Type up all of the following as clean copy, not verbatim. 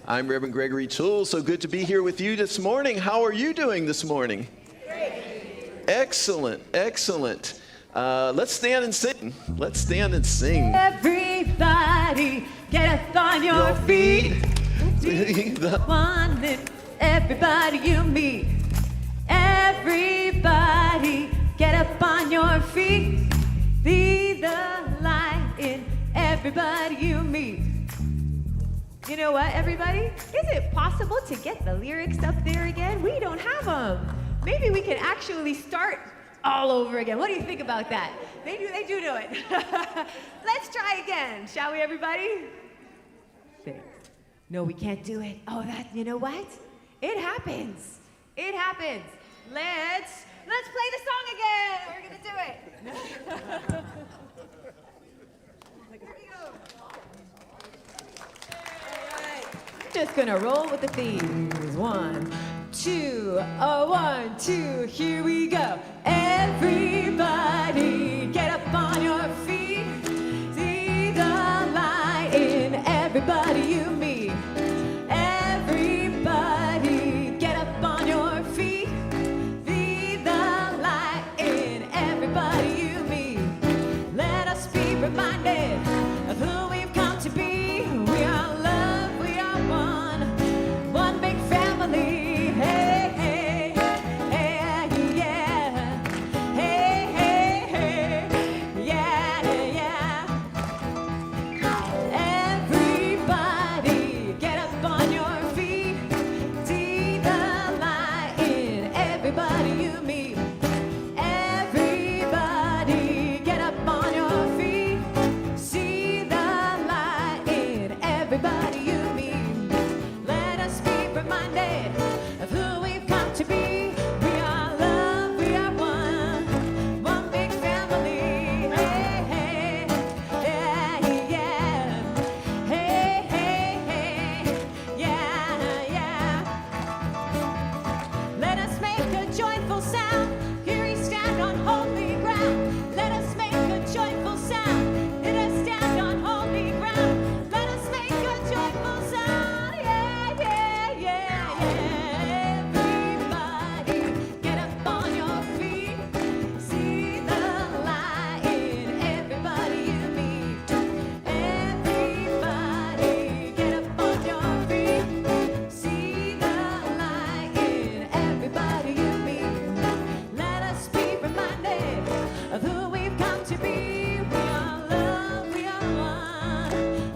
I'm Reverend Gregory Toole. So good to be here with you this morning. How are you doing this morning? Great. Excellent, excellent. Let's stand and sing. Let's stand and sing. Everybody, get up on your feet. The one that everybody you meet. Everybody, get up on your feet. Be the light in everybody you meet. You know what, everybody? Is it possible to get the lyrics up there again? We don't have them. Maybe we can actually start all over again. What do you think about that? They do it. Let's try again, shall we, everybody? No, we can't do it. Oh, you know what? It happens. It happens. Let's play the song again. We're gonna do it. Here we go. Just gonna roll with the themes. 1, 2, 1, 2, here we go. Everybody, get up on your feet. See the light in everybody you meet. Everybody, get up on your feet. See the light in everybody you meet. Let us be reminded of who we've come to be. We are love, we are one big family. Hey, hey, hey, yeah. Hey, hey, hey, yeah, yeah. Everybody, get up on your feet. See the light in everybody you meet. Everybody, get up on your feet. See the light in everybody you meet. Let us be reminded of who we've come to be. We are love, we are one big family. Hey, hey, yeah, yeah. Hey, hey, hey, yeah, yeah. Let us make a joyful sound. Here we stand on holy ground. Let us make a joyful sound. Let us stand on holy ground. Let us make a joyful sound. Yeah, yeah, yeah, yeah. Everybody, get up on your feet. See the light in everybody you meet. Everybody, get up on your feet. See the light in everybody you meet. Let us be reminded of who we've come to be. We are love, we are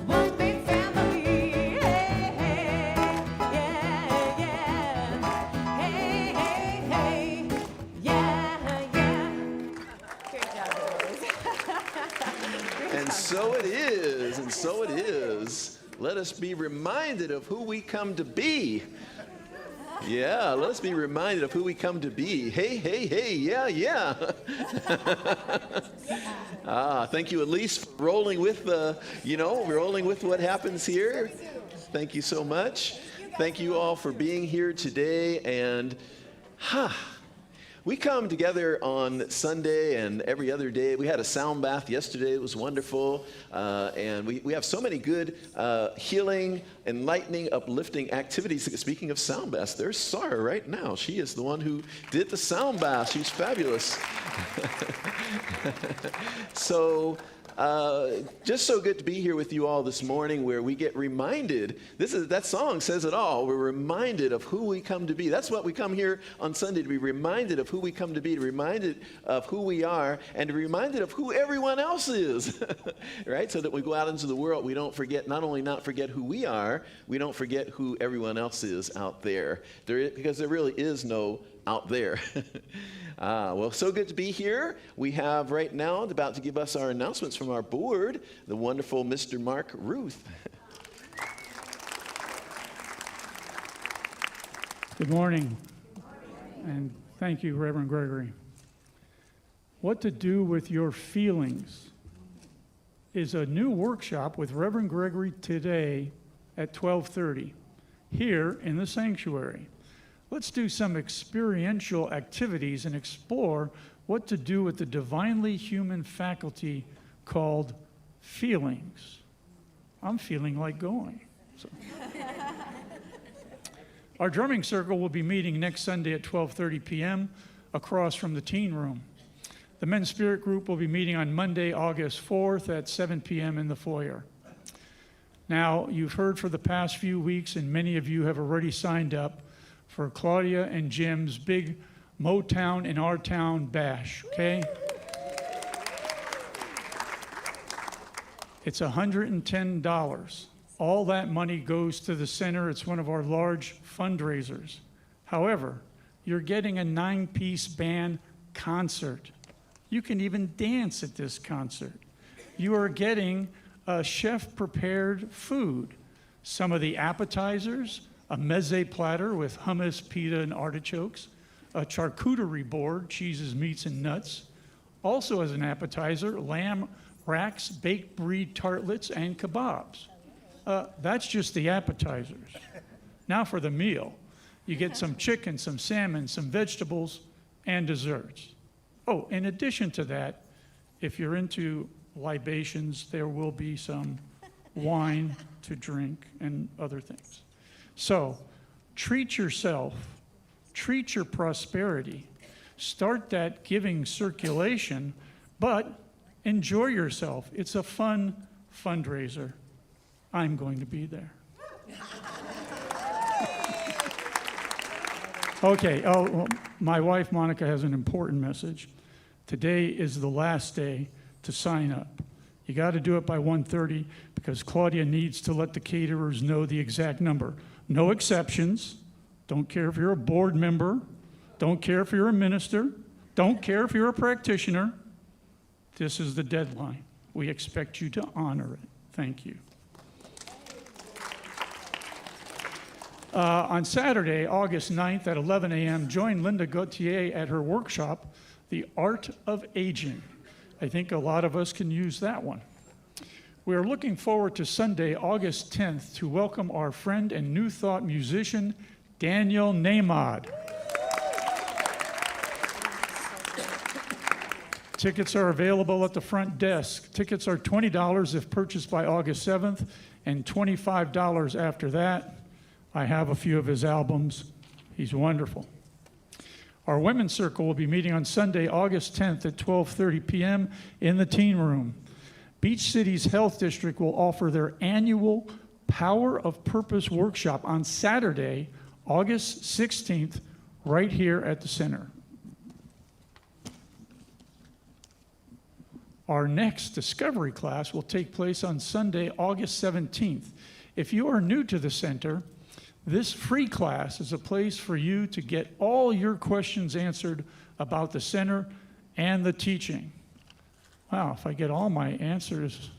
one big family. Hey, hey, yeah, yeah. Hey, hey, hey, yeah, yeah. Great job, boys. And so it is, and so it is. Let us be reminded of who we come to be. Yeah, let us be reminded of who we come to be. Hey, hey, hey, yeah, yeah. Thank you, Elise, for rolling with rolling with what happens here. Thank you so much. Thank you all for being here today. And we come together on Sunday and every other day. We had a sound bath yesterday. It was wonderful. And we have so many good healing, enlightening, uplifting activities. Speaking of sound baths, there's Sarah right now. She is the one who did the sound bath. She's fabulous. So just so good to be here with you all this morning, where we get reminded. That song says it all. We're reminded of who we come to be. That's what we come here on Sunday, to be reminded of who we come to be, to be reminded of who we are, and to be reminded of who everyone else is, right? So that we go out into the world, we don't forget, not only not forget who we are, we don't forget who everyone else is out there. Because there really is no out there. Well, so good to be here. We have right now, about to give us our announcements from our board, the wonderful Mr. Mark Ruth. Good morning, and thank you, Reverend Gregory. What to do with your feelings is a new workshop with Reverend Gregory today at 12:30 here in the sanctuary. Let's do some experiential activities and explore what to do with the divinely human faculty called feelings. I'm feeling like going. So. Our drumming circle will be meeting next Sunday at 12:30 p.m. across from the teen room. The men's spirit group will be meeting on Monday, August 4th at 7 p.m. in the foyer. Now, you've heard for the past few weeks, and many of you have already signed up for Claudia and Jim's big Motown in Our Town bash, okay? It's $110. All that money goes to the center. It's one of our large fundraisers. However, you're getting a 9-piece band concert. You can even dance at this concert. You are getting a chef-prepared food. Some of the appetizers, a meze platter with hummus, pita, and artichokes, a charcuterie board, cheeses, meats, and nuts. Also as an appetizer, lamb racks, baked brie tartlets, and kebabs. That's just the appetizers. Now for the meal. You get some chicken, some salmon, some vegetables, and desserts. Oh, in addition to that, if you're into libations, there will be some wine to drink and other things. So, treat yourself, treat your prosperity, start that giving circulation, but enjoy yourself. It's a fun fundraiser. I'm going to be there. Okay, well, my wife Monica has an important message. Today is the last day to sign up. You got to do it by 1:30 because Claudia needs to let the caterers know the exact number. No exceptions. Don't care if you're a board member. Don't care if you're a minister. Don't care if you're a practitioner. This is the deadline. We expect you to honor it. Thank you. On Saturday, August 9th at 11 a.m., join Linda Gauthier at her workshop, The Art of Aging. I think a lot of us can use that one. We are looking forward to Sunday, August 10th, to welcome our friend and New Thought musician, Daniel Nahmad. Tickets are available at the front desk. Tickets are $20 if purchased by August 7th and $25 after that. I have a few of his albums. He's wonderful. Our women's circle will be meeting on Sunday, August 10th at 12:30 p.m. in the teen room. Beach City's Health District will offer their annual Power of Purpose workshop on Saturday, August 16th, right here at the center. Our next discovery class will take place on Sunday, August 17th. If you are new to the center, this free class is a place for you to get all your questions answered about the center and the teaching. Wow, if I get all my answers,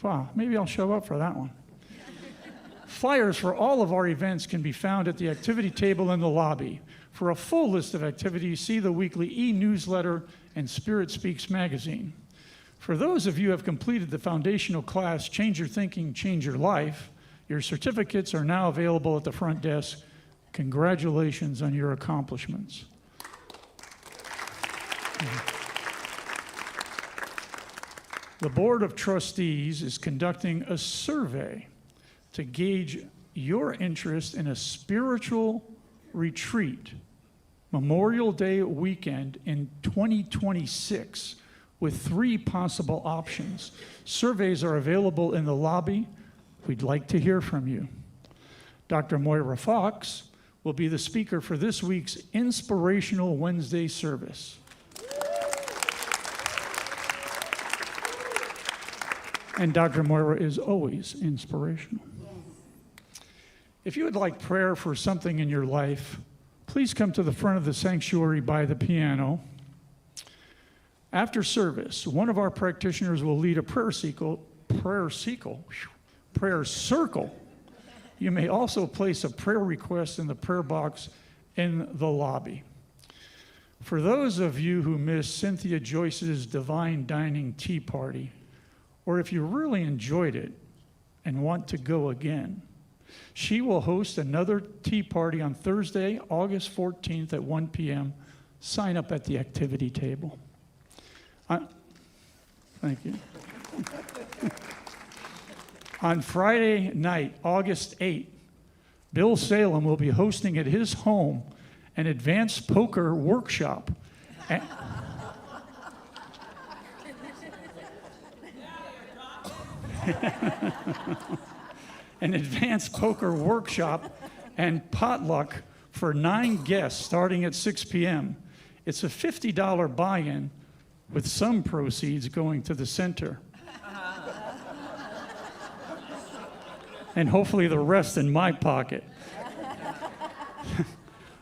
wow, maybe I'll show up for that one. Flyers for all of our events can be found at the activity table in the lobby. For a full list of activities, see the weekly e-newsletter and Spirit Speaks magazine. For those of you who have completed the foundational class, Change Your Thinking, Change Your Life, your certificates are now available at the front desk. Congratulations on your accomplishments. The Board of Trustees is conducting a survey to gauge your interest in a spiritual retreat, Memorial Day weekend in 2026, with 3 possible options. Surveys are available in the lobby. We'd like to hear from you. Dr. Moira Fox will be the speaker for this week's Inspirational Wednesday service. And Dr. Moira is always inspirational. If you would like prayer for something in your life, please come to the front of the sanctuary by the piano. After service, one of our practitioners will lead a prayer circle. You may also place a prayer request in the prayer box in the lobby. For those of you who missed Cynthia Joyce's Divine Dining Tea Party, or if you really enjoyed it and want to go again, she will host another tea party on Thursday, August 14th at 1 p.m. Sign up at the activity table. Thank you. On Friday night, August 8th, Bill Salem will be hosting at his home an advanced poker workshop. An advanced poker workshop and potluck for 9 guests starting at 6 p.m. It's a $50 buy-in with some proceeds going to the center. And hopefully the rest in my pocket.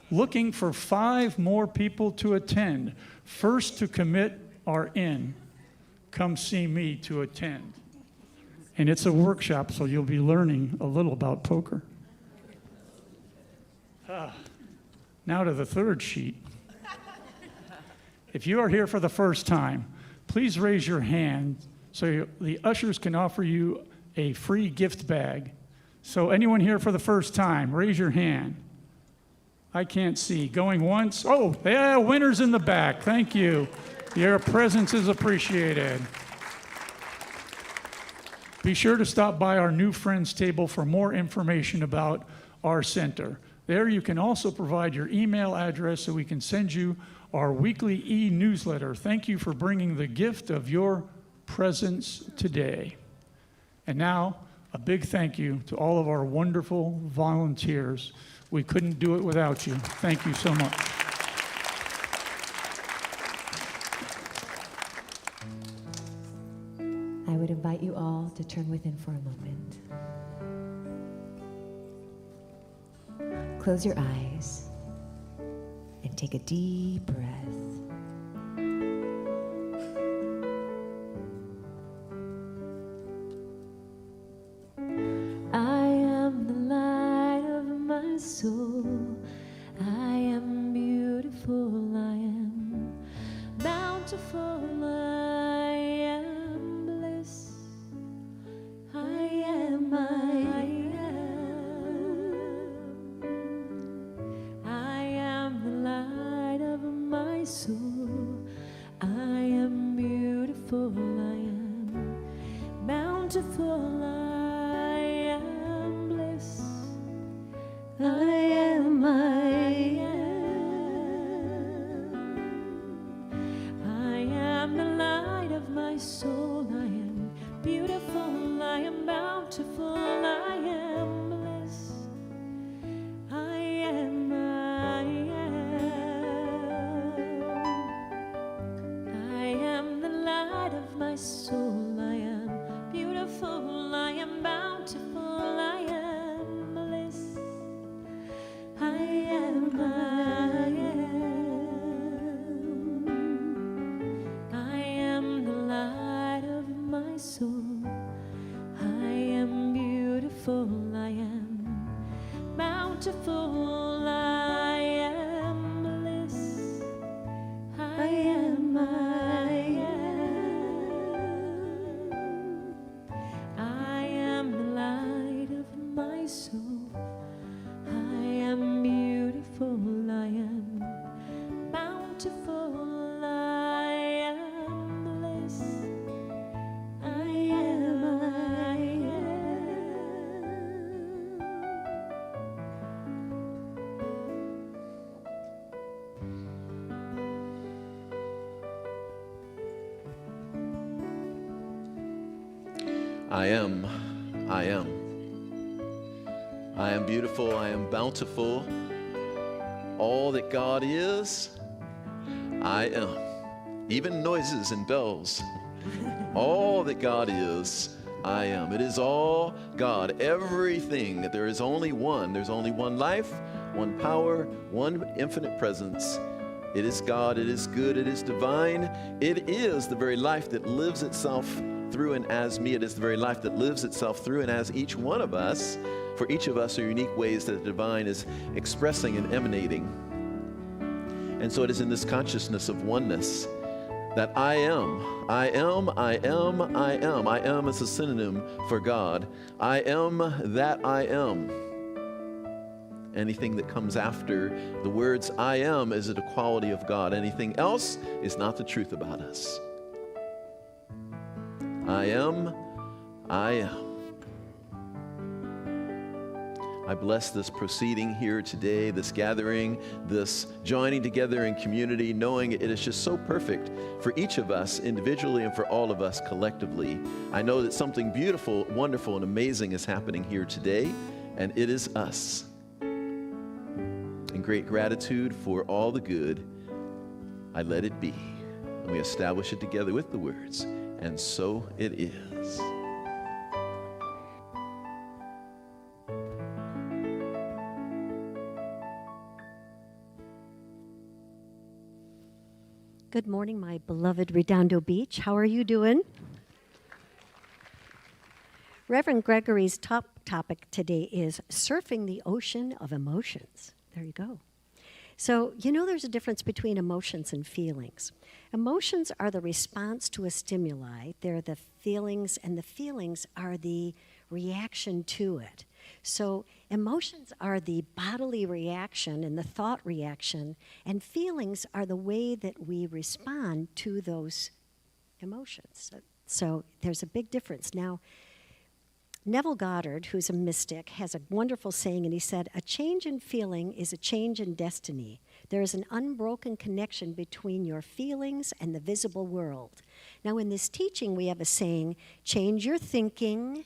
Looking for 5 more people to attend. First to commit are in. Come see me to attend. And it's a workshop, so you'll be learning a little about poker. Now to the third sheet. If you are here for the first time, please raise your hand so the ushers can offer you a free gift bag. So anyone here for the first time, raise your hand. I can't see. Going once? Oh, yeah, winners in the back. Thank you. Your presence is appreciated. Be sure to stop by our new friends table for more information about our center. There you can also provide your email address so we can send you our weekly e-newsletter. Thank you for bringing the gift of your presence today. And now, a big thank you to all of our wonderful volunteers. We couldn't do it without you. Thank you so much. I would invite you all to turn within for a moment. Close your eyes and take a deep breath. I am the light of my soul. I am beautiful. I am bountiful. I am bliss. I am. I am the light of my soul. I am beautiful. I am bountiful. I am bliss. I am. I am the light of my soul. I am beautiful. I am bountiful. I am bliss. I am. I am the light of my soul. I am beautiful. I am bountiful. I am bliss. I am. I am the light of my soul. I am beautiful. I am bountiful. I am bliss. I am. I am the light of my soul. I am beautiful. I am bountiful. I am bliss. I am. I am. I am. I am beautiful. I am bountiful. All that God is, I am. Even noises and bells. All that God is, I am. It is all God. Everything. There is only one. There's only one life, one power, one infinite presence. It is God. It is good. It is divine. It is the very life that lives itself through and as me. It is the very life that lives itself through and as each one of us. For each of us are unique ways that the divine is expressing and emanating. And so it is in this consciousness of oneness that I am. I am, I am, I am. I am is a synonym for God. I am that I am. Anything that comes after the words I am is a quality of God. Anything else is not the truth about us. I am, I am. I bless this proceeding here today, this gathering, this joining together in community, knowing it is just so perfect for each of us individually and for all of us collectively. I know that something beautiful, wonderful, and amazing is happening here today, and it is us. In great gratitude for all the good, I let it be. And we establish it together with the words, and so it is. Good morning, my beloved Redondo Beach. How are you doing? Reverend Gregory's top topic today is surfing the ocean of emotions. There you go. So, you know there's a difference between emotions and feelings. Emotions are the response to a stimuli. They're the feelings, and the feelings are the reaction to it. So emotions are the bodily reaction and the thought reaction, and feelings are the way that we respond to those emotions. So there's a big difference. Now, Neville Goddard, who's a mystic, has a wonderful saying, and he said, "A change in feeling is a change in destiny. There is an unbroken connection between your feelings and the visible world." Now, in this teaching, we have a saying, change your thinking,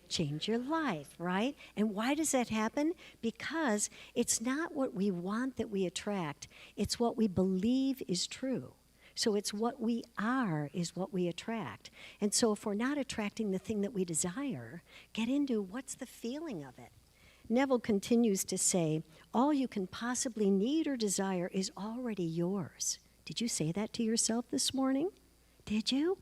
change your life, right? And why does that happen? Because it's not what we want that we attract. It's what we believe is true. So it's what we are is what we attract. And so if we're not attracting the thing that we desire, get into what's the feeling of it. Neville continues to say, all you can possibly need or desire is already yours. Did you say that to yourself this morning? Did you?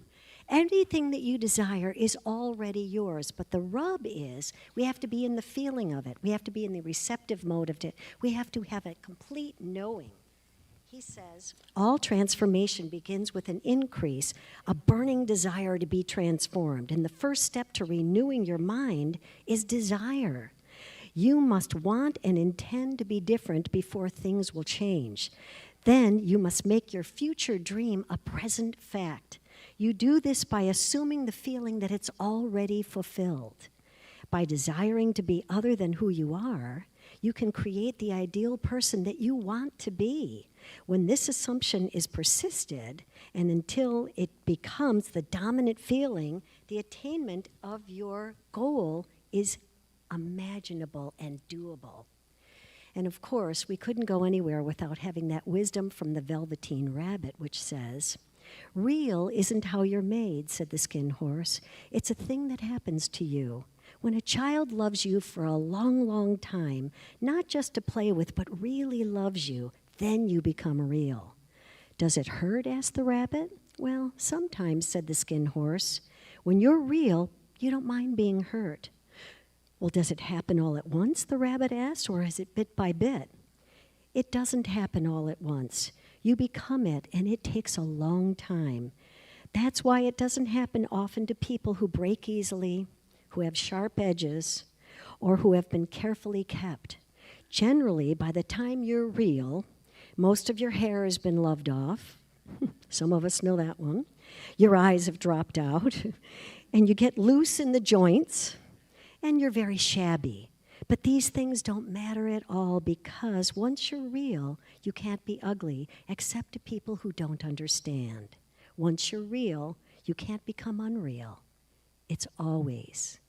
Anything that you desire is already yours, but the rub is we have to be in the feeling of it. We have to be in the receptive mode of it. We have to have a complete knowing. He says, all transformation begins with an increase, a burning desire to be transformed. And the first step to renewing your mind is desire. You must want and intend to be different before things will change. Then you must make your future dream a present fact. You do this by assuming the feeling that it's already fulfilled. By desiring to be other than who you are, you can create the ideal person that you want to be. When this assumption is persisted, and until it becomes the dominant feeling, the attainment of your goal is imaginable and doable. And of course, we couldn't go anywhere without having that wisdom from the Velveteen Rabbit, which says, real isn't how you're made, said the Skin Horse. It's a thing that happens to you. When a child loves you for a long, long time, not just to play with, but really loves you, then you become real. Does it hurt? Asked the rabbit. Well, sometimes, said the Skin Horse. When you're real, you don't mind being hurt. Well, does it happen all at once, the rabbit asked, or is it bit by bit? It doesn't happen all at once. You become it, and it takes a long time. That's why it doesn't happen often to people who break easily, who have sharp edges, or who have been carefully kept. Generally, by the time you're real, most of your hair has been loved off. Some of us know that one. Your eyes have dropped out, and you get loose in the joints, and you're very shabby. But these things don't matter at all because once you're real, you can't be ugly, except to people who don't understand. Once you're real, you can't become unreal. It's always.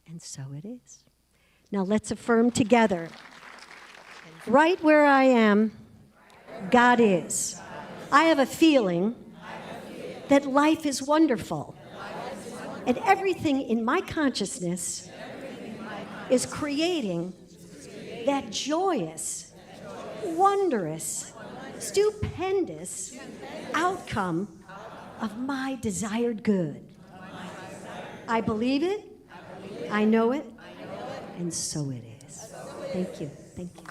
And so it is. Now let's affirm together. Right where I am, God is. I have a feeling that life is wonderful. And everything in my consciousness is creating that joyous, wondrous, stupendous outcome of my desired good. I believe it, I know it, and so it is. Thank you. Thank you.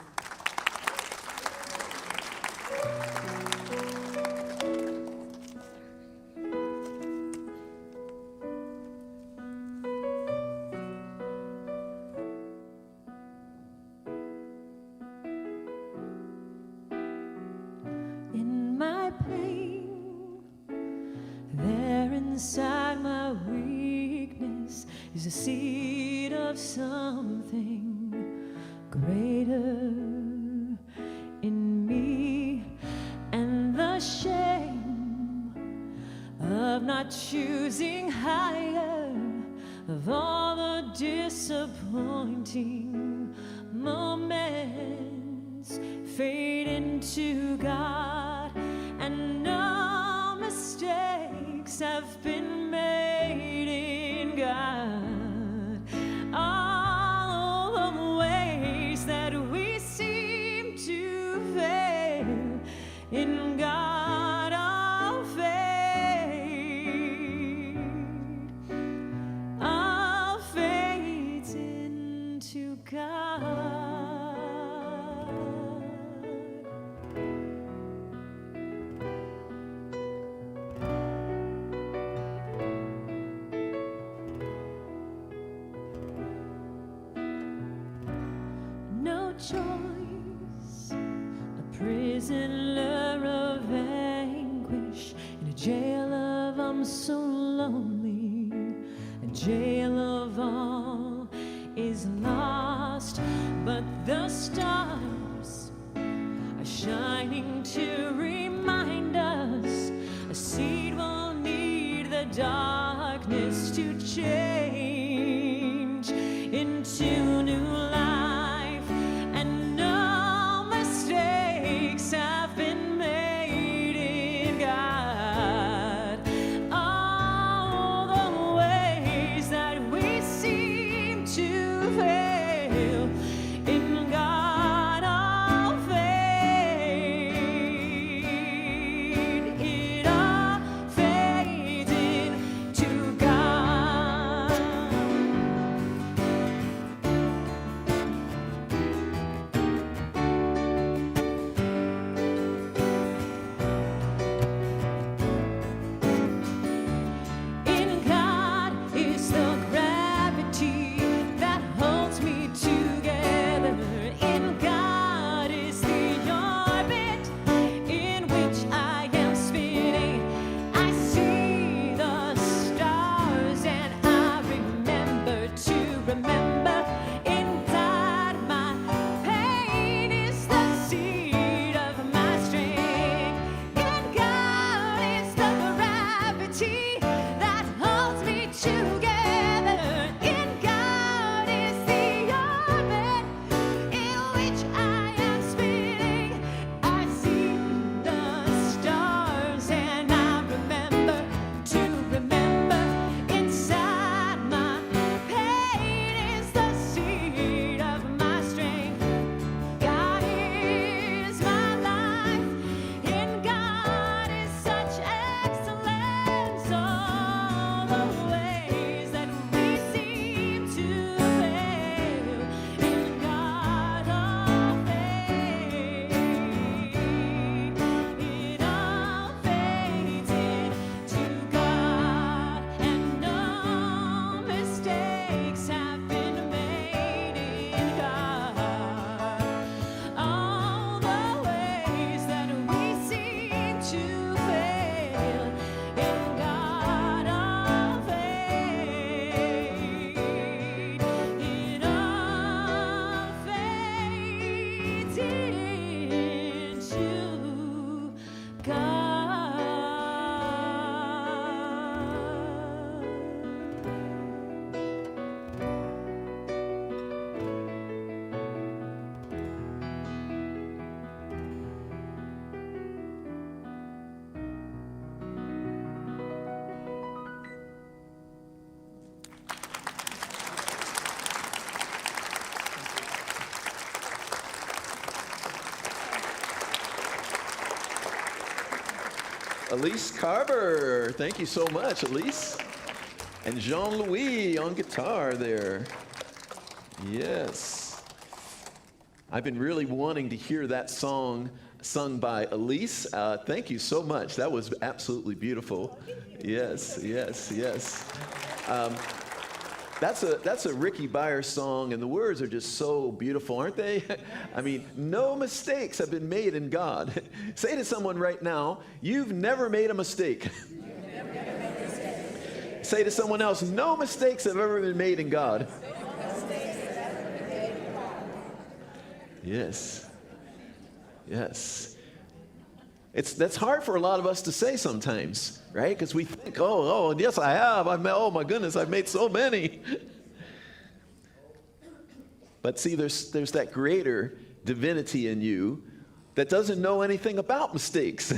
In my pain, there inside my weakness is a seed of something greater in me, and the shame of not choosing higher, of all the disappointing moments fade into God, and no mistakes have been made in God. All the ways that we seem to fail in God all fade, all fades into God. No choice, a prisoner of anguish in a jail of I'm so lonely, a jail of all is lost, but the stars are shining to remind us a seed will need the darkness to change into new life, and no mistakes have been made in God. All the ways that we seem to fail in God all fade. It all fades into God. In God is the gravity that holds me together. In God is the orbit in which I am spinning. I see the stars and I remember to remember. Inside my pain is the seed of my strength. In God is the gravity that holds me together. In God is the orbit in which I am spinning. I see the stars and I remember to remember. Inside my pain is the seed of my strength. God is my life. In God is such excellence. All the ways that we seem to fail in God all fade. It all fades into God, and no mistakes have been made in God. All the ways that we seem to fail in God all fade. It all fades into Elise Carver, thank you so much, Elise. And Jean-Louis on guitar there. Yes. I've been really wanting to hear that song sung by Elise. Thank you so much. That was absolutely beautiful. Yes, yes, yes. That's a Ricky Byers song, and the words are just so beautiful, aren't they? I mean, no mistakes have been made in God. Say to someone right now, you've never made a mistake. Say to someone else, no mistakes have ever been made in God. Yes. Yes. That's hard for a lot of us to say sometimes, right? Because we think, oh, yes, I have. Oh my goodness, I've made so many. But see, there's that greater divinity in you that doesn't know anything about mistakes.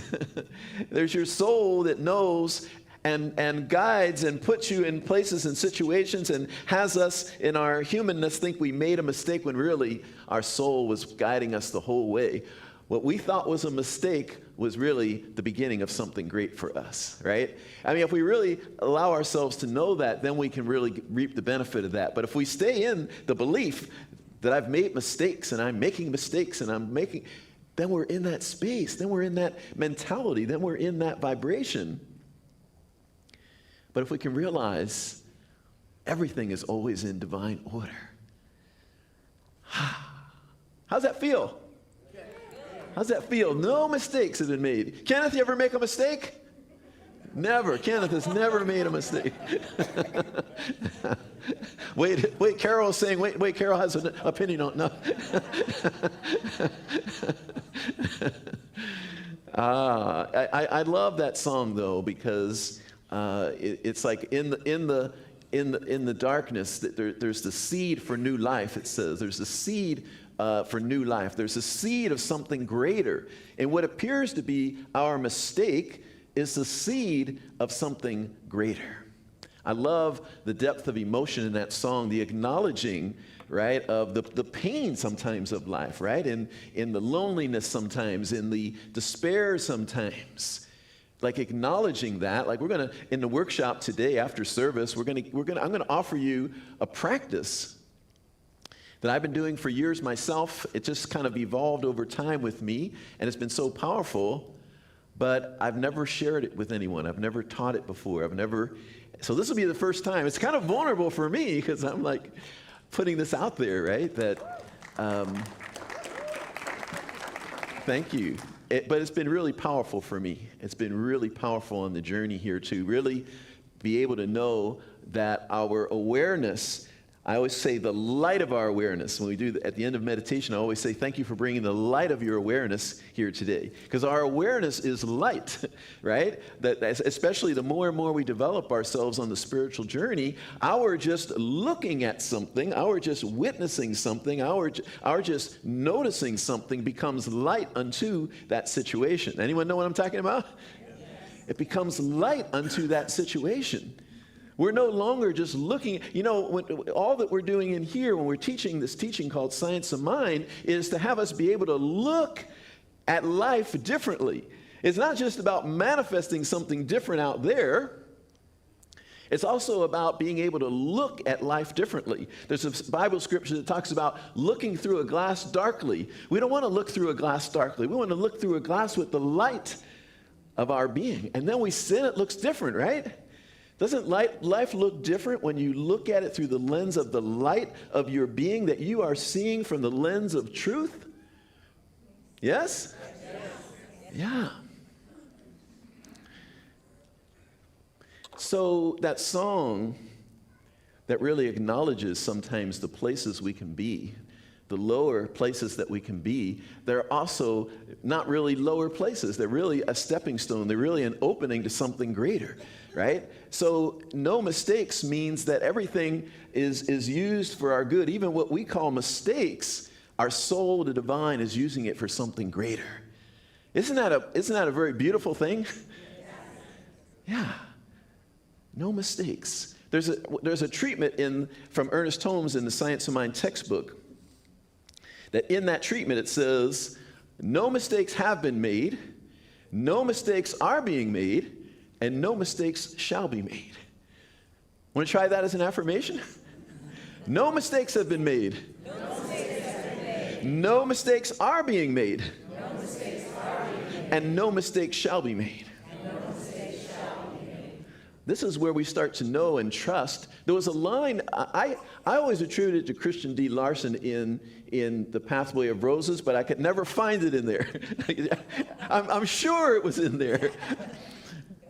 There's your soul that knows and guides and puts you in places and situations and has us in our humanness think we made a mistake when really our soul was guiding us the whole way. What we thought was a mistake was really the beginning of something great for us, right? I mean, if we really allow ourselves to know that, then we can really reap the benefit of that. But if we stay in the belief that I've made mistakes and I'm making mistakes and then we're in that space, then we're in that mentality, then we're in that vibration. But if we can realize everything is always in divine order. How's that feel? How's that feel? No mistakes have been made. Kenneth, you ever make a mistake? Never. Kenneth has never made a mistake. Wait, Carol is saying, wait, Carol has an opinion on, no. I love that song though, because it's like in the darkness that there's the seed for new life. It says there's the seed for new life. There's a seed of something greater, and what appears to be our mistake is the seed of something greater. I love the depth of emotion in that song, the acknowledging, right, of the pain sometimes of life, right, in the loneliness sometimes, in the despair sometimes. Like acknowledging that, like we're gonna in the workshop today after service, I'm gonna offer you a practice that I've been doing for years myself. It just kind of evolved over time with me, and it's been so powerful. But I've never shared it with anyone. I've never taught it before. So this will be the first time. It's kind of vulnerable for me because I'm like putting this out there, right? That thank you. But it's been really powerful for me. It's been really powerful on the journey here to really be able to know that our awareness, I always say the light of our awareness. When we do at the end of meditation, I always say thank you for bringing the light of your awareness here today. Because our awareness is light, right? That especially the more and more we develop ourselves on the spiritual journey, our just looking at something, our just witnessing something, our just noticing something becomes light unto that situation. Anyone know what I'm talking about? Yes. It becomes light unto that situation. We're no longer just looking, all that we're doing in here when we're teaching this teaching called Science of Mind is to have us be able to look at life differently. It's not just about manifesting something different out there. It's also about being able to look at life differently. There's a Bible scripture that talks about looking through a glass darkly. We don't want to look through a glass darkly. We want to look through a glass with the light of our being. And then we sin, it looks different, right? Doesn't life look different when you look at it through the lens of the light of your being that you are seeing from the lens of truth? Yes? Yeah. So that song that really acknowledges sometimes the places we can be, the lower places that we can be, they're also not really lower places. They're really a stepping stone. They're really an opening to something greater, right? So no mistakes means that everything is used for our good. Even what we call mistakes, our soul, the divine, is using it for something greater. Isn't that a very beautiful thing? Yeah. No mistakes. There's a treatment from Ernest Holmes in the Science of Mind textbook, that in that treatment it says, no mistakes have been made, no mistakes are being made, and no mistakes shall be made. Want to try that as an affirmation? No mistakes have been made. No mistakes are being made. And no mistakes shall be made. This is where we start to know and trust. There was a line, I always attributed it to Christian D. Larson in The Pathway of Roses, but I could never find it in there. I'm sure it was in there.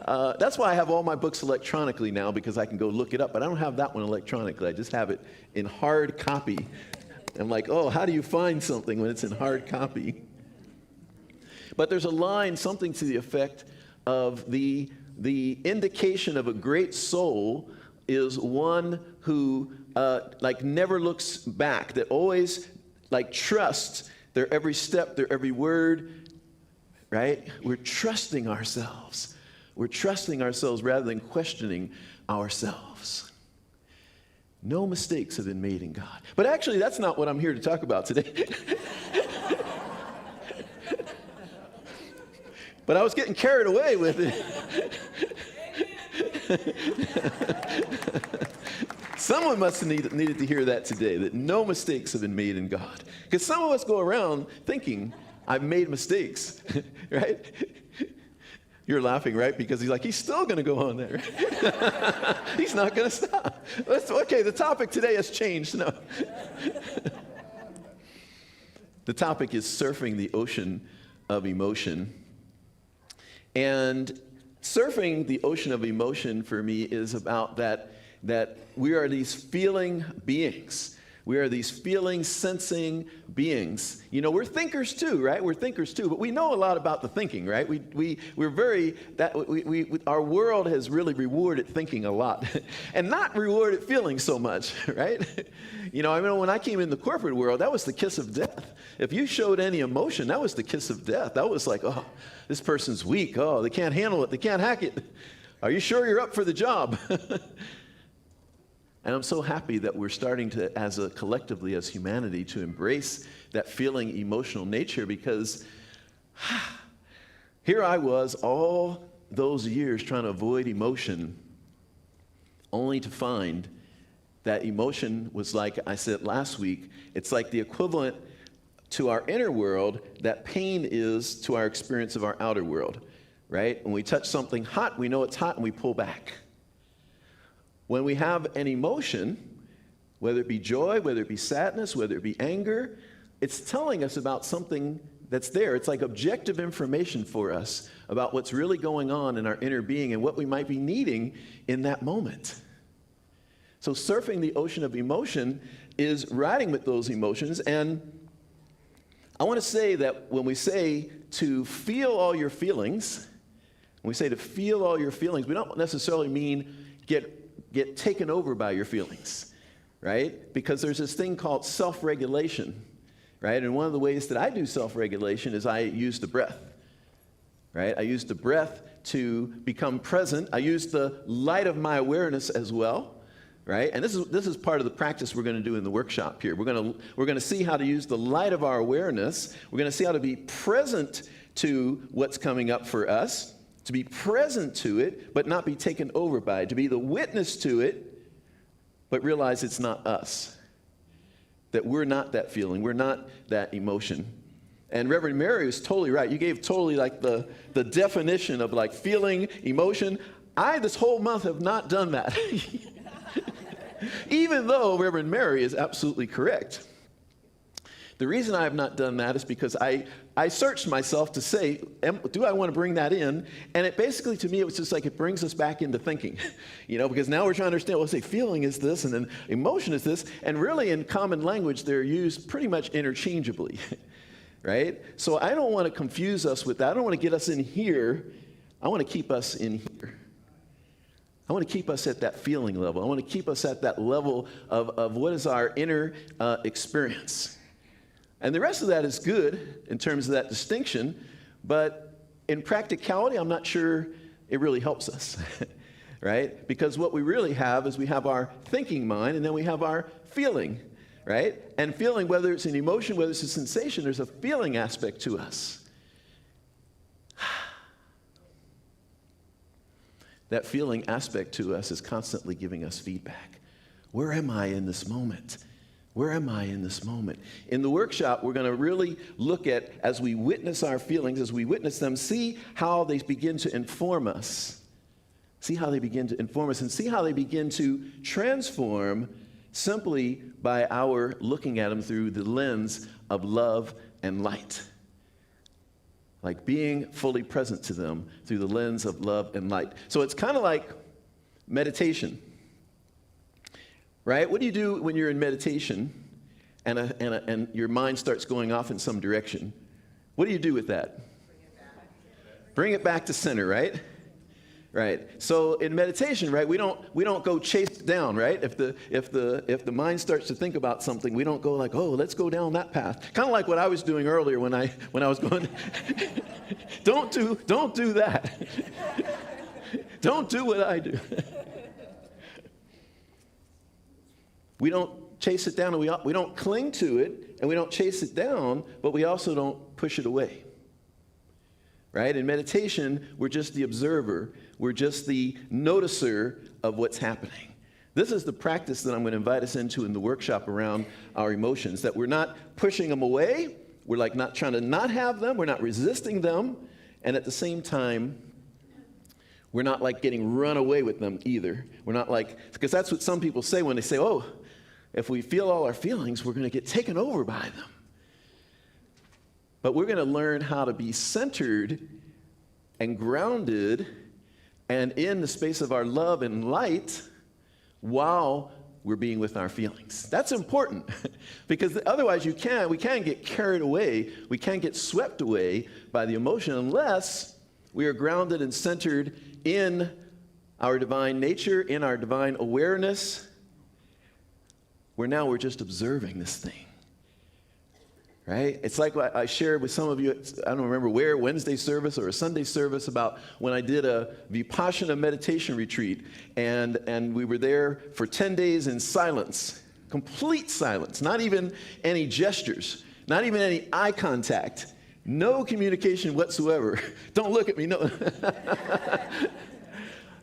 That's why I have all my books electronically now, because I can go look it up, but I don't have that one electronically. I just have it in hard copy. I'm like, oh, how do you find something when it's in hard copy? But there's a line, something to the effect of the indication of a great soul is one who like never looks back, that always like trusts their every step, their every word, right? We're trusting ourselves. We're trusting ourselves rather than questioning ourselves. No mistakes have been made in God. But actually, that's not what I'm here to talk about today. But I was getting carried away with it. Someone must have needed to hear that today, that no mistakes have been made in God. Because some of us go around thinking, I've made mistakes, right? You're laughing, right? Because he's still going to go on there. He's not going to stop. Okay, the topic today has changed. No. The topic is surfing the ocean of emotion. And surfing the ocean of emotion for me is about that we are these feeling beings. We are these feeling, sensing beings. You know, we're thinkers too, right? We're thinkers too, but we know a lot about the thinking, right? Our world has really rewarded thinking a lot and not rewarded feeling so much, right? You know, I mean, when I came in the corporate world, that was the kiss of death. If you showed any emotion, that was the kiss of death. That was like, oh, this person's weak. Oh, they can't handle it. They can't hack it. Are you sure you're up for the job? And I'm so happy that we're starting to, collectively as humanity, to embrace that feeling emotional nature, because here I was all those years trying to avoid emotion, only to find that emotion was, like I said last week, it's like the equivalent to our inner world that pain is to our experience of our outer world, right? When we touch something hot, we know it's hot and we pull back. When we have an emotion, whether it be joy, whether it be sadness, whether it be anger, it's telling us about something that's there. It's like objective information for us about what's really going on in our inner being and what we might be needing in that moment. So surfing the ocean of emotion is riding with those emotions. And I want to say that when we say to feel all your feelings, when we say to feel all your feelings, we don't necessarily mean get taken over by your feelings, right? Because there's this thing called self-regulation, right? And one of the ways that I do self-regulation is I use the breath, right? I use the breath to become present. I use the light of my awareness as well, right? And this is part of the practice we're going to do in the workshop here. We're going to see how to use the light of our awareness. We're going to see how to be present to what's coming up for us, to be present to it, but not be taken over by it, to be the witness to it, but realize it's not us, that we're not that feeling, we're not that emotion. And Reverend Mary was totally right. You gave totally like the definition of like feeling, emotion. I, this whole month, have not done that. Even though Reverend Mary is absolutely correct. The reason I have not done that is because I searched myself to say, do I want to bring that in? And it basically, to me, it was just like it brings us back into thinking, you know, because now we're trying to understand, well, say feeling is this, and then emotion is this, and really in common language, they're used pretty much interchangeably, right? So I don't want to confuse us with that. I don't want to get us in here. I want to keep us in here. I want to keep us at that feeling level. I want to keep us at that level of what is our inner experience. And the rest of that is good in terms of that distinction, but in practicality, I'm not sure it really helps us, right? Because what we really have is we have our thinking mind, and then we have our feeling, right? And feeling, whether it's an emotion, whether it's a sensation, there's a feeling aspect to us. That feeling aspect to us is constantly giving us feedback. Where am I in this moment? Where am I in this moment? In the workshop, we're going to really look at, as we witness our feelings, as we witness them, see how they begin to inform us. See how they begin to inform us, and see how they begin to transform simply by our looking at them through the lens of love and light. Like being fully present to them through the lens of love and light. So it's kind of like meditation. Right? What do you do when you're in meditation? and your mind starts going off in some direction. What do you do with that? Bring it back to center, right? Right. So in meditation, right, we don't go chase it down, right? If the mind starts to think about something, we don't go like, oh, let's go down that path. Kind of like what I was doing earlier when I was going. Don't do that. Don't do what I do. We don't chase it down, and we don't cling to it, and we don't chase it down, but we also don't push it away. Right? In meditation, we're just the observer. We're just the noticer of what's happening. This is the practice that I'm going to invite us into in the workshop around our emotions, that we're not pushing them away. We're like not trying to not have them. We're not resisting them. And at the same time, we're not like getting run away with them either. We're not like, because that's what some people say when they say, oh, if we feel all our feelings, we're going to get taken over by them. But we're going to learn how to be centered and grounded and in the space of our love and light while we're being with our feelings. That's important because otherwise we can get carried away. We can't get swept away by the emotion unless we are grounded and centered in our divine nature, in our divine awareness, where now we're just observing this thing. Right? It's like what I shared with some of you, I don't remember where, Wednesday service or a Sunday service, about when I did a Vipassana meditation retreat. And we were there for 10 days in silence, complete silence, not even any gestures, not even any eye contact, no communication whatsoever. Don't look at me, no.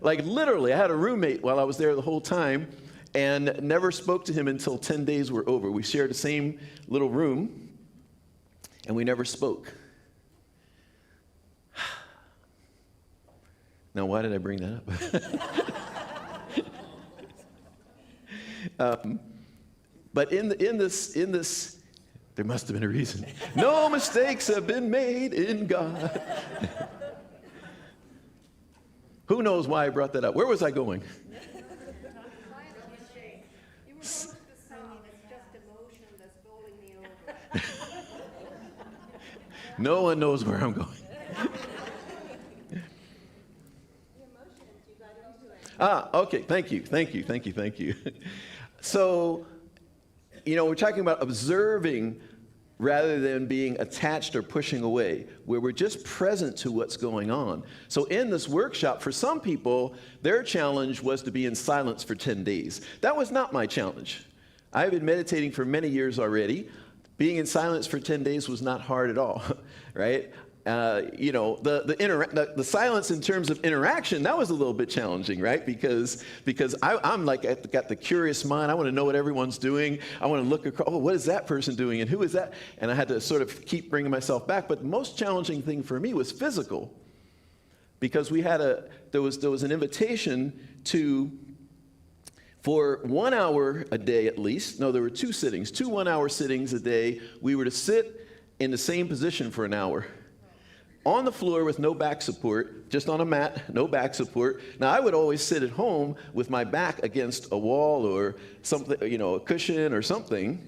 Like literally, I had a roommate while I was there the whole time and never spoke to him until 10 days were over. We shared the same little room. And we never spoke. Now, why did I bring that up? But in this, there must have been a reason. No mistakes have been made in God. Who knows why I brought that up? Where was I going? No one knows where I'm going. Okay. Thank you. So, we're talking about observing rather than being attached or pushing away, where we're just present to what's going on. So in this workshop, for some people, their challenge was to be in silence for 10 days. That was not my challenge. I've been meditating for many years already. Being in silence for 10 days was not hard at all, right? The silence in terms of interaction, that was a little bit challenging, right? Because I'm like got the curious mind. I want to know what everyone's doing. I want to look across, oh, what is that person doing and who is that? And I had to sort of keep bringing myself back. But the most challenging thing for me was physical, because there was an invitation for 1 hour a day at least. No, there were 2 sittings, 2 1-hour sittings a day. We were to sit in the same position for an hour, on the floor with no back support, just on a mat, no back support. Now, I would always sit at home with my back against a wall or something, a cushion or something.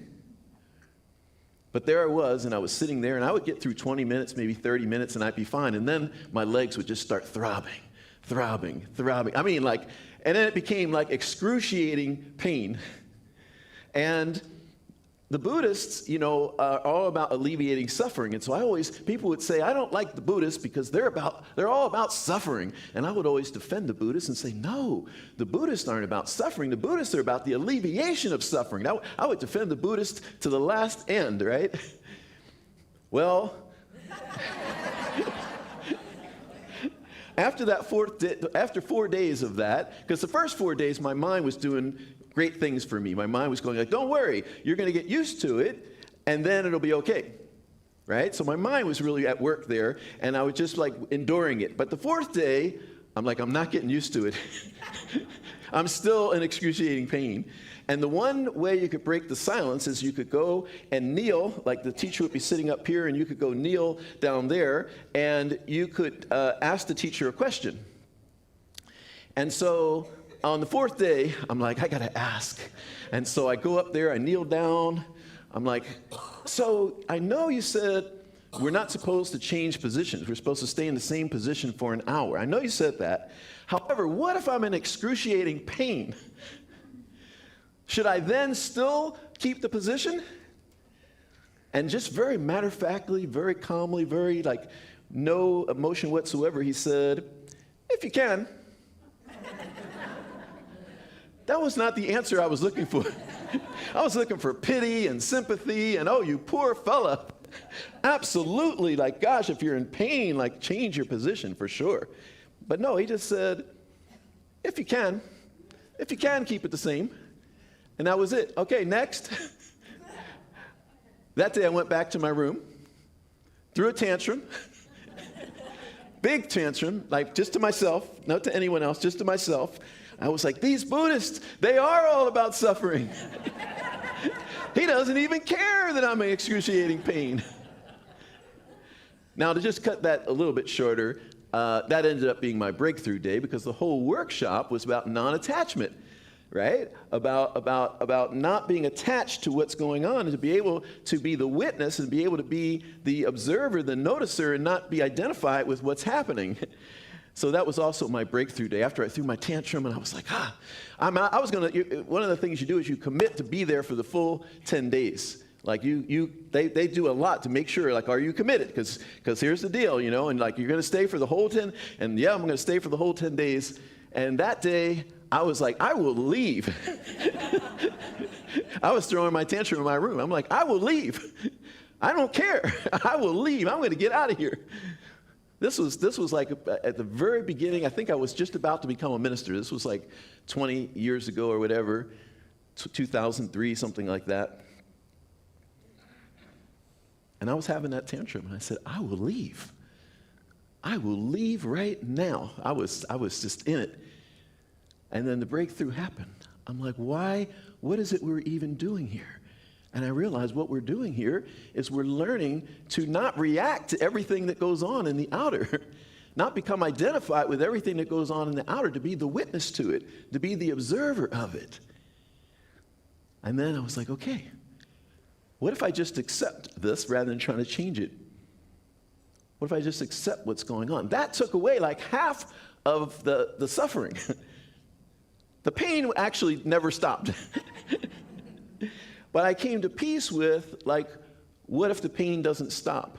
But there I was, and I was sitting there, and I would get through 20 minutes, maybe 30 minutes, and I'd be fine. And then my legs would just start throbbing. I mean, and then it became like excruciating pain. And the Buddhists, are all about alleviating suffering. And so people would say, I don't like the Buddhists because they're all about suffering. And I would always defend the Buddhists and say, no, the Buddhists aren't about suffering. The Buddhists are about the alleviation of suffering. I would defend the Buddhists to the last end, right? Well, after 4 days of that, because the first 4 days my mind was doing great things for me. My mind was going like, don't worry, you're going to get used to it, and then it'll be okay, right? So my mind was really at work there, and I was just like enduring it. But the 4th day, I'm like, I'm not getting used to it. I'm still in excruciating pain. And the one way you could break the silence is you could go and kneel, like the teacher would be sitting up here, and you could go kneel down there, and you could ask the teacher a question. And so on the 4th day, I'm like, I got to ask. And so I go up there, I kneel down, I'm like, so I know you said we're not supposed to change positions. We're supposed to stay in the same position for an hour. I know you said that. However, what if I'm in excruciating pain? Should I then still keep the position? And just very matter-of-factly, very calmly, very like no emotion whatsoever, he said, if you can. That was not the answer I was looking for. I was looking for pity and sympathy and, oh, you poor fella. Absolutely, like, gosh, if you're in pain, like, change your position for sure. But no, he just said, if you can, keep it the same. And that was it. Okay, next. That day I went back to my room, threw a tantrum, big tantrum, like just to myself, not to anyone else, just to myself. I was like, these Buddhists, they are all about suffering. He doesn't even care that I'm in excruciating pain. Now, to just cut that a little bit shorter, that ended up being my breakthrough day because the whole workshop was about non-attachment, right? About not being attached to what's going on and to be able to be the witness and be able to be the observer, the noticer, and not be identified with what's happening. So that was also my breakthrough day. After I threw my tantrum and I was like, I'm out. One of the things you do is you commit to be there for the full 10 days. Like they do a lot to make sure, like, are you committed? Because here's the deal, you know, and like you're going to stay for the whole 10, and yeah, I'm going to stay for the whole 10 days. And that day, I was like, I will leave. I was throwing my tantrum in my room. I'm like, I will leave. I don't care. I will leave. I'm going to get out of here. This was like at the very beginning. I think I was just about to become a minister. This was like 20 years ago or whatever, 2003, something like that. And I was having that tantrum, and I said, I will leave. I will leave right now. I was just in it. And then the breakthrough happened. I'm like, why? What is it we're even doing here? And I realized what we're doing here is we're learning to not react to everything that goes on in the outer, not become identified with everything that goes on in the outer, to be the witness to it, to be the observer of it. And then I was like, okay, what if I just accept this rather than trying to change it? What if I just accept what's going on? That took away like half of the suffering. The pain actually never stopped. But I came to peace with, like, what if the pain doesn't stop?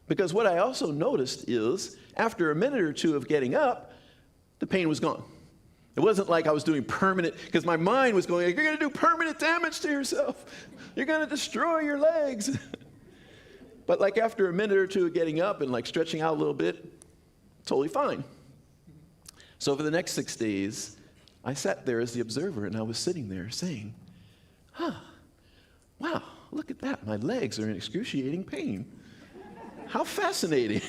Because what I also noticed is, after a minute or two of getting up, the pain was gone. It wasn't like I was doing permanent, because my mind was going, you're going to do permanent damage to yourself. You're going to destroy your legs. But like after a minute or two of getting up and like stretching out a little bit, totally fine. So for the next 6 days, I sat there as the observer, and I was sitting there saying, wow, look at that. My legs are in excruciating pain. How fascinating.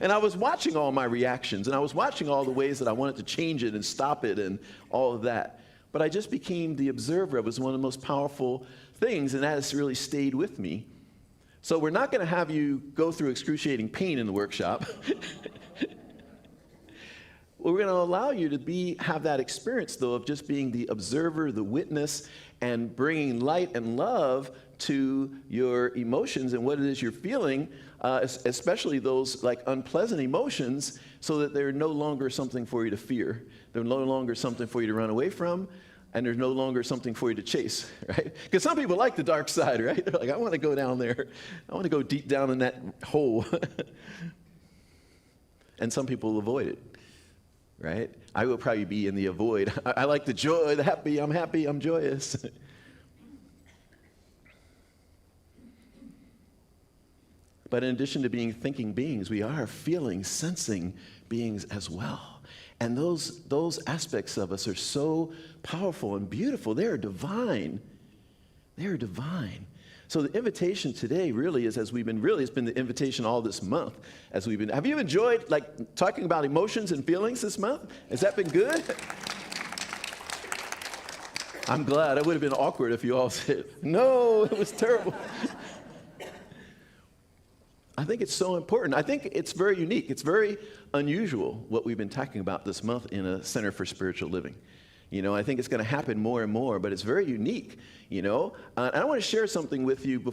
And I was watching all my reactions, and I was watching all the ways that I wanted to change it and stop it and all of that. But I just became the observer. It was one of the most powerful things, and that has really stayed with me. So we're not going to have you go through excruciating pain in the workshop. We're going to allow you to have that experience, though, of just being the observer, the witness, and bringing light and love to your emotions and what it is you're feeling, especially those like unpleasant emotions, so that they're no longer something for you to fear. They're no longer something for you to run away from, and there's no longer something for you to chase, right? Because some people like the dark side, right? They're like, I want to go down there. I want to go deep down in that hole. And some people avoid it. Right? I will probably be in the avoid. I like the joy, the happy, I'm joyous. But in addition to being thinking beings, we are feeling, sensing beings as well. And those aspects of us are so powerful and beautiful. They are divine. They are divine. So the invitation today really is, it's been the invitation all this month as we've been. Have you enjoyed like talking about emotions and feelings this month? Has that been good? I'm glad. It would have been awkward if you all said, no, it was terrible. I think it's so important. I think it's very unique. It's very unusual what we've been talking about this month in a Center for Spiritual Living. You know, I think it's going to happen more and more, but it's very unique, you know. And I want to share something with you